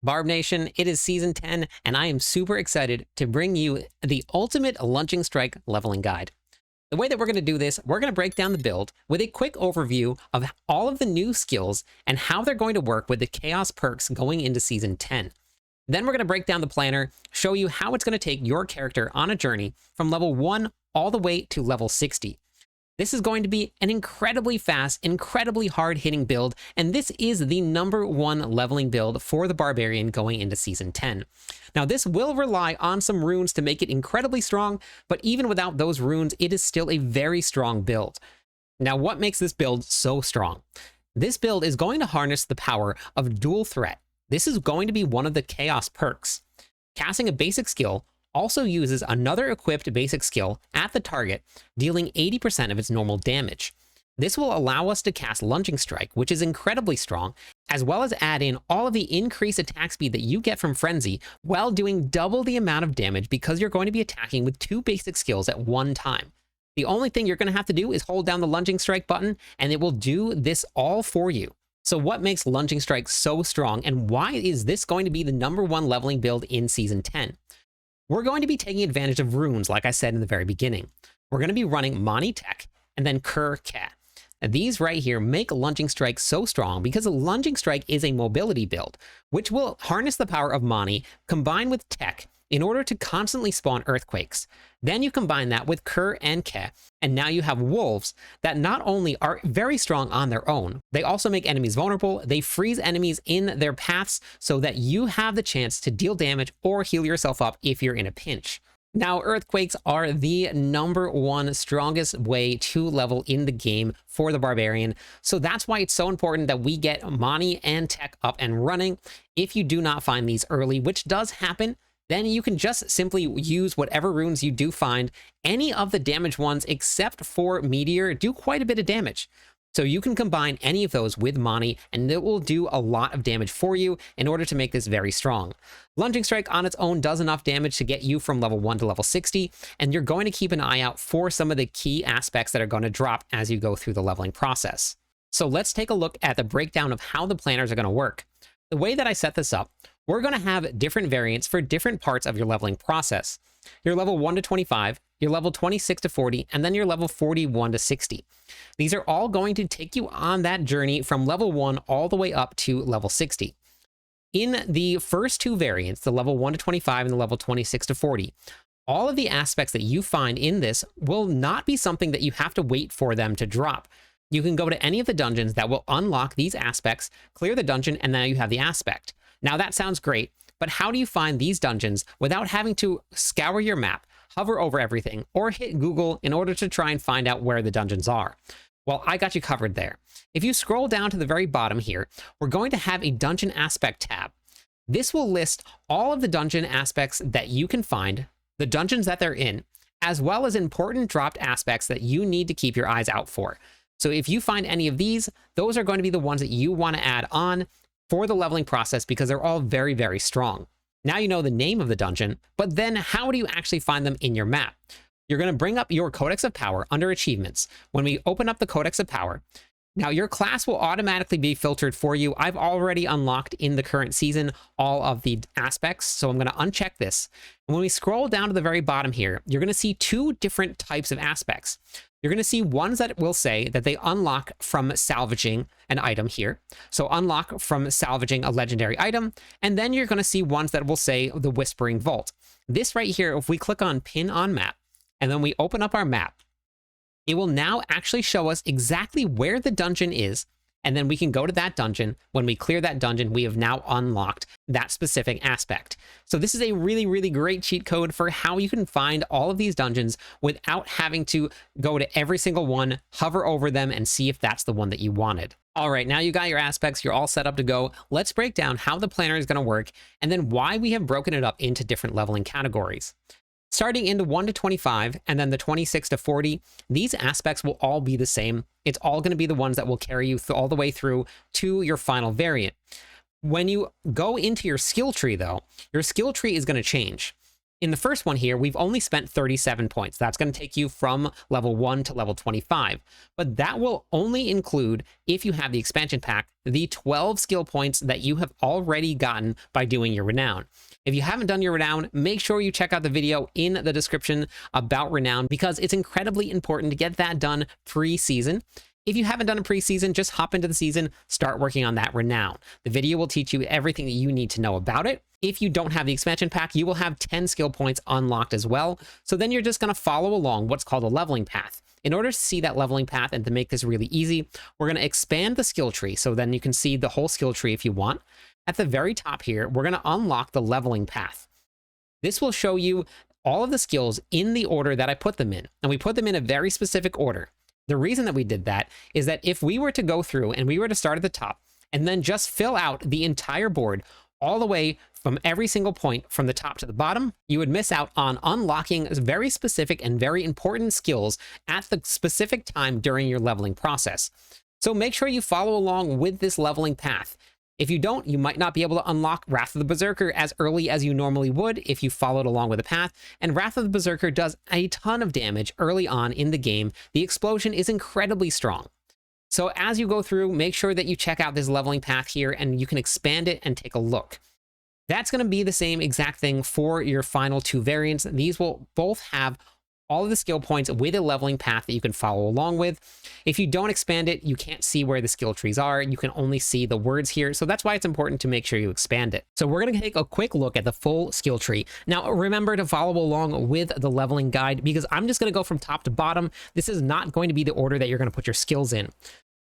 Barb Nation, it is season 10, and I am super excited to bring you the ultimate Lunging Strike leveling guide. The way that we're going to do this, we're going to break down the build with a quick overview of all of the new skills and how they're going to work with the Chaos perks going into season 10. Then we're going to break down the planner, show you how it's going to take your character on a journey from level 1 all the way to level 60. This is going to be an incredibly fast, incredibly hard-hitting build, and this is the #1 leveling build for the Barbarian going into Season 10. Now, this will rely on some runes to make it incredibly strong, but even without those runes, it is still a very strong build. Now, what makes this build so strong? This build is going to harness the power of Dual Threat. This is going to be one of the Chaos perks. Casting a basic skill also uses another equipped basic skill at the target, dealing 80% of its normal damage. This will allow us to cast Lunging Strike, which is incredibly strong, as well as add in all of the increased attack speed that you get from Frenzy while doing double the amount of damage because you're going to be attacking with 2 basic skills at one time. The only thing you're going to have to do is hold down the Lunging Strike button, and it will do this all for you. So what makes Lunging Strike so strong, and why is this going to be the #1 leveling build in Season 10? We're going to be taking advantage of runes, like I said in the very beginning. We're going to be running Mani Tech and then Kur Ke. And these right here make Lunging Strike so strong because a Lunging Strike is a mobility build, which will harness the power of Mani combined with Tech in order to constantly spawn earthquakes. Then you combine that with Kur and Ke, and now you have wolves that not only are very strong on their own, they also make enemies vulnerable, they freeze enemies in their paths so that you have the chance to deal damage or heal yourself up if you're in a pinch. Now, earthquakes are the #1 strongest way to level in the game for the Barbarian, so that's why it's so important that we get Mani and Tech up and running. If you do not find these early, which does happen, then you can just simply use whatever runes you do find. Any of the damage ones, except for Meteor, do quite a bit of damage. So you can combine any of those with Mani, and it will do a lot of damage for you in order to make this very strong. Lunging Strike on its own does enough damage to get you from level 1 to level 60, and you're going to keep an eye out for some of the key aspects that are going to drop as you go through the leveling process. So let's take a look at the breakdown of how the planners are going to work. The way that I set this up, we're going to have different variants for different parts of your leveling process. Your level 1 to 25, your level 26 to 40, and then your level 41 to 60. These are all going to take you on that journey from level 1 all the way up to level 60. In the first 2 variants, the level 1 to 25 and the level 26 to 40, all of the aspects that you find in this will not be something that you have to wait for them to drop. You can go to any of the dungeons that will unlock these aspects, clear the dungeon, and now you have the aspect. Now that sounds great, but how do you find these dungeons without having to scour your map, hover over everything, or hit Google in order to try and find out where the dungeons are? Well, I got you covered there. If you scroll down to the very bottom here, we're going to have a dungeon aspect tab. This will list all of the dungeon aspects that you can find, the dungeons that they're in, as well as important dropped aspects that you need to keep your eyes out for. So if you find any of these, those are going to be the ones that you want to add on for the leveling process because they're all very, very strong. Now you know the name of the dungeon, but then how do you actually find them in your map? You're going to bring up your Codex of Power under Achievements. When we open up the Codex of Power, now your class will automatically be filtered for you. I've already unlocked in the current season all of the aspects, so I'm going to uncheck this. And when we scroll down to the very bottom here, you're going to see 2 different types of aspects. You're going to see ones that will say that they unlock from salvaging an item here. So unlock from salvaging a legendary item. And then you're going to see ones that will say the Whispering Vault. This right here, if we click on Pin on Map, and then we open up our map, it will now actually show us exactly where the dungeon is. And then we can go to that dungeon. When we clear that dungeon, we have now unlocked that specific aspect. So this is a really, really great cheat code for how you can find all of these dungeons without having to go to every single one, hover over them, and see if that's the one that you wanted. All right, now you got your aspects, you're all set up to go. Let's break down how the planner is going to work and then why we have broken it up into different leveling categories. Starting in the 1 to 25 and then the 26 to 40, these aspects will all be the same. It's all going to be the ones that will carry you all the way through to your final variant. When you go into your skill tree, though, your skill tree is going to change. In the first one here, we've only spent 37 points. That's going to take you from level 1 to level 25. But that will only include, if you have the expansion pack, the 12 skill points that you have already gotten by doing your Renown. If you haven't done your Renown, make sure you check out the video in the description about Renown, because it's incredibly important to get that done pre-season. If you haven't done a pre-season, just hop into the season, start working on that Renown. The video will teach you everything that you need to know about it. If you don't have the expansion pack, you will have 10 skill points unlocked as well. So then you're just going to follow along what's called a leveling path. In order to see that leveling path and to make this really easy, we're going to expand the skill tree. So then you can see the whole skill tree if you want. At the very top here, we're going to unlock the leveling path. This will show you all of the skills in the order that I put them in. And we put them in a very specific order. The reason that we did that is that if we were to go through and we were to start at the top and then just fill out the entire board all the way from every single point from the top to the bottom, you would miss out on unlocking very specific and very important skills at the specific time during your leveling process. So make sure you follow along with this leveling path. If you don't, you might not be able to unlock Wrath of the Berserker as early as you normally would if you followed along with the path, and Wrath of the Berserker does a ton of damage early on in the game. The explosion is incredibly strong. So as you go through, make sure that you check out this leveling path here and you can expand it and take a look. That's going to be the same exact thing for your final two variants. These will both have all of the skill points with a leveling path that you can follow along with. If you don't expand it, you can't see where the skill trees are. You can only see the words here. So that's why it's important to make sure you expand it. So we're going to take a quick look at the full skill tree. Now, remember to follow along with the leveling guide, because I'm just going to go from top to bottom. This is not going to be the order that you're going to put your skills in.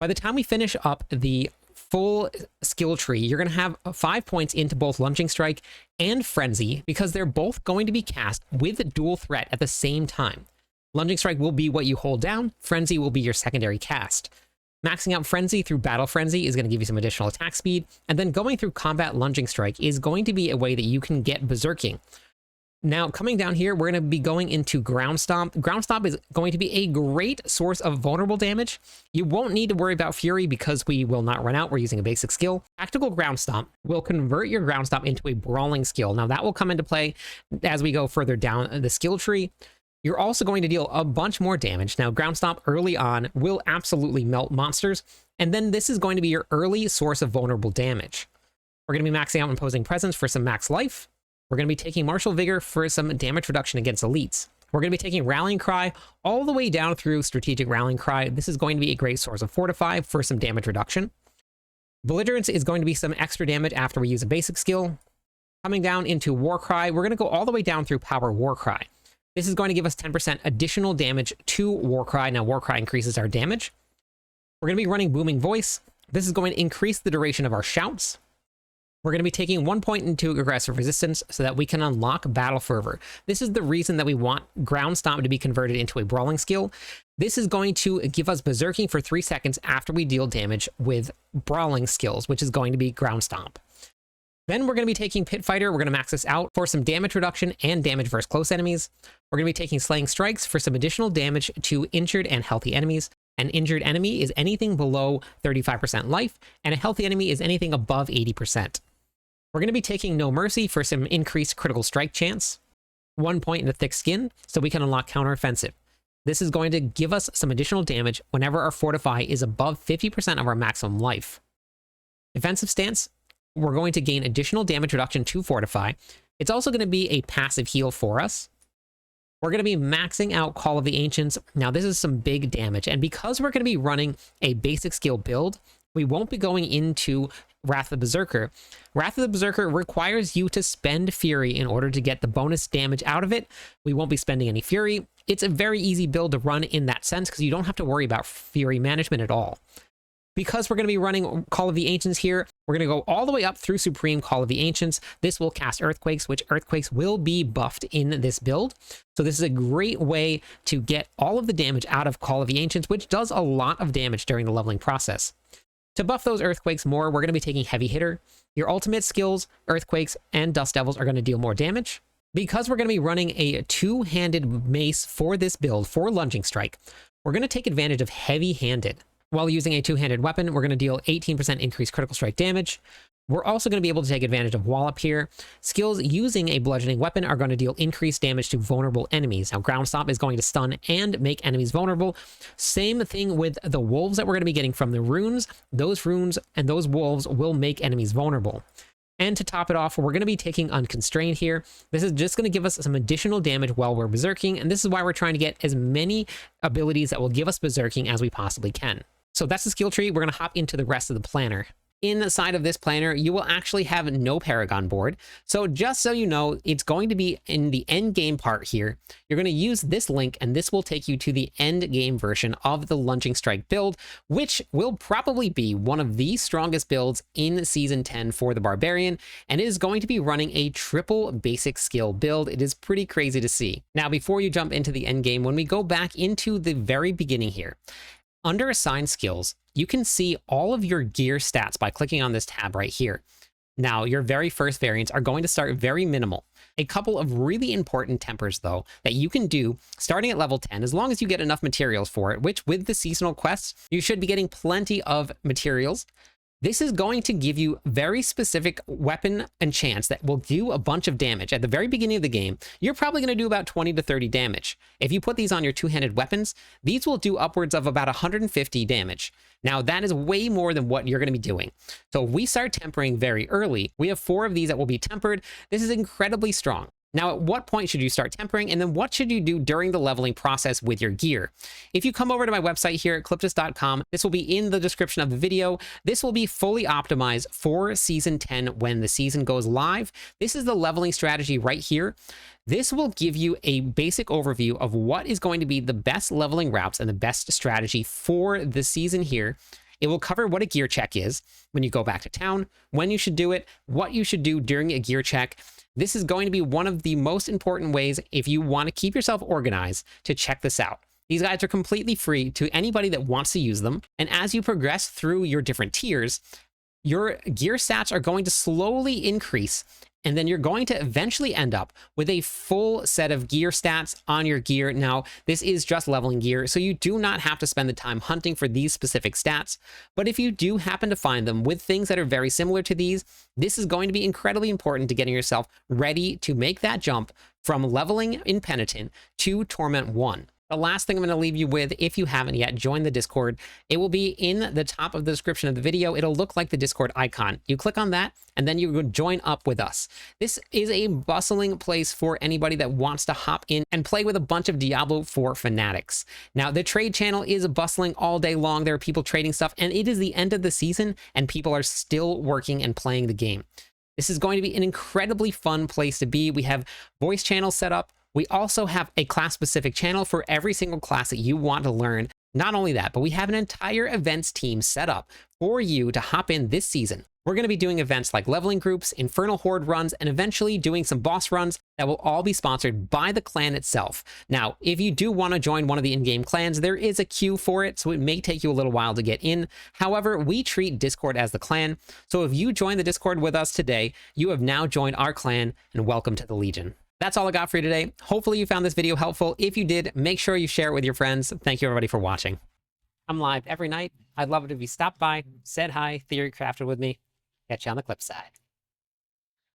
By the time we finish up the full skill tree, you're going to have 5 points into both Lunging Strike and Frenzy, because they're both going to be cast with dual threat at the same time. Lunging Strike will be what you hold down, Frenzy will be your secondary cast. Maxing out Frenzy through Battle Frenzy is going to give you some additional attack speed, and then going through Combat Lunging Strike is going to be a way that you can get Berserking. Now, coming down here, we're going to be going into Ground Stomp. Ground Stomp is going to be a great source of vulnerable damage. You won't need to worry about Fury because we will not run out. We're using a basic skill. Tactical Ground Stomp will convert your Ground Stomp into a brawling skill. Now, that will come into play as we go further down the skill tree. You're also going to deal a bunch more damage. Now, Ground Stomp early on will absolutely melt monsters, and then this is going to be your early source of vulnerable damage. We're going to be maxing out Imposing Presence for some max life. We're going to be taking Martial Vigor for some damage reduction against elites. We're going to be taking Rallying Cry all the way down through Strategic Rallying Cry. This is going to be a great source of Fortify for some damage reduction. Belligerence is going to be some extra damage after we use a basic skill. Coming down into War Cry, we're going to go all the way down through Power War Cry. This is going to give us 10% additional damage to War Cry. Now, War Cry increases our damage. We're going to be running Booming Voice. This is going to increase the duration of our shouts. We're going to be taking 1 point into Aggressive Resistance so that we can unlock Battle Fervor. This is the reason that we want Ground Stomp to be converted into a brawling skill. This is going to give us Berserking for 3 seconds after we deal damage with brawling skills, which is going to be Ground Stomp. Then we're going to be taking Pit Fighter. We're going to max this out for some damage reduction and damage versus close enemies. We're going to be taking Slaying Strikes for some additional damage to injured and healthy enemies. An injured enemy is anything below 35% life, and a healthy enemy is anything above 80%. We're going to be taking No Mercy for some increased critical strike chance. 1 point into Thick Skin, so we can unlock Counteroffensive. This is going to give us some additional damage whenever our Fortify is above 50% of our maximum life. Defensive Stance, we're going to gain additional damage reduction to Fortify. It's also going to be a passive heal for us. We're going to be maxing out Call of the Ancients. Now, this is some big damage, and because we're going to be running a basic skill build, we won't be going into Wrath of the Berserker. Wrath of the Berserker requires you to spend Fury in order to get the bonus damage out of it. We won't be spending any Fury. It's a very easy build to run in that sense because you don't have to worry about Fury management at all. Because we're going to be running Call of the Ancients here, we're going to go all the way up through Supreme Call of the Ancients. This will cast Earthquakes, which Earthquakes will be buffed in this build. So this is a great way to get all of the damage out of Call of the Ancients, which does a lot of damage during the leveling process. To buff those Earthquakes more, we're going to be taking Heavy Hitter. Your ultimate skills, Earthquakes, and Dust Devils are going to deal more damage. Because we're going to be running a two-handed mace for this build, for Lunging Strike, we're going to take advantage of Heavy-Handed. While using a two-handed weapon, we're going to deal 18% increased critical strike damage. We're also going to be able to take advantage of Wallop here. Skills using a bludgeoning weapon are going to deal increased damage to vulnerable enemies. Now, Ground Stomp is going to stun and make enemies vulnerable. Same thing with the wolves that we're going to be getting from the runes. Those runes and those wolves will make enemies vulnerable. And to top it off, we're going to be taking Unconstrained here. This is just going to give us some additional damage while we're berserking, and this is why we're trying to get as many abilities that will give us berserking as we possibly can. So that's the skill tree. We're going to hop into the rest of the planner. Inside of this planner, you will actually have no Paragon board. So just so you know, it's going to be in the end game part here. You're going to use this link, and this will take you to the end game version of the Launching Strike build, which will probably be one of the strongest builds in Season 10 for the Barbarian, and it is going to be running a triple basic skill build. It is pretty crazy to see. Now, before you jump into the end game, when we go back into the very beginning here, under assigned skills, you can see all of your gear stats by clicking on this tab right here. Now, your very first variants are going to start very minimal. A couple of really important tempers, though, that you can do starting at level 10, as long as you get enough materials for it, which with the seasonal quests, you should be getting plenty of materials. This is going to give you very specific weapon enchants that will do a bunch of damage. At the very beginning of the game, you're probably going to do about 20 to 30 damage. If you put these on your two-handed weapons, these will do upwards of about 150 damage. Now, that is way more than what you're going to be doing. So if we start tempering very early, we have 4 of these that will be tempered. This is incredibly strong. Now, at what point should you start tempering? And then what should you do during the leveling process with your gear? If you come over to my website here at cliptis.com, this will be in the description of the video. This will be fully optimized for Season 10 when the season goes live. This is the leveling strategy right here. This will give you a basic overview of what is going to be the best leveling routes and the best strategy for the season here. It will cover what a gear check is when you go back to town, when you should do it, what you should do during a gear check. This is going to be one of the most important ways if you want to keep yourself organized to check this out. These guides are completely free to anybody that wants to use them. And as you progress through your different tiers, your gear stats are going to slowly increase, and then you're going to eventually end up with a full set of gear stats on your gear. Now, this is just leveling gear, so you do not have to spend the time hunting for these specific stats. But if you do happen to find them with things that are very similar to these, this is going to be incredibly important to getting yourself ready to make that jump from leveling in Penitent to Torment 1. The last thing I'm going to leave you with, if you haven't yet joined the Discord, it will be in the top of the description of the video. It'll look like the Discord icon. You click on that, and then you would join up with us. This is a bustling place for anybody that wants to hop in and play with a bunch of Diablo 4 fanatics. Now, the trade channel is bustling all day long. There are people trading stuff, and it is the end of the season, and people are still working and playing the game. This is going to be an incredibly fun place to be. We have voice channels set up. We also have a class-specific channel for every single class that you want to learn. Not only that, but we have an entire events team set up for you to hop in this season. We're going to be doing events like leveling groups, Infernal Horde runs, and eventually doing some boss runs that will all be sponsored by the clan itself. Now, if you do want to join one of the in-game clans, there is a queue for it, so it may take you a little while to get in. However, we treat Discord as the clan, so if you join the Discord with us today, you have now joined our clan, and welcome to the Legion. That's all I got for you today. Hopefully you found this video helpful. If you did, make sure you share it with your friends. Thank you everybody for watching. I'm live every night. I'd love it if you stopped by, said hi, theory crafted with me. Catch you on the clip side.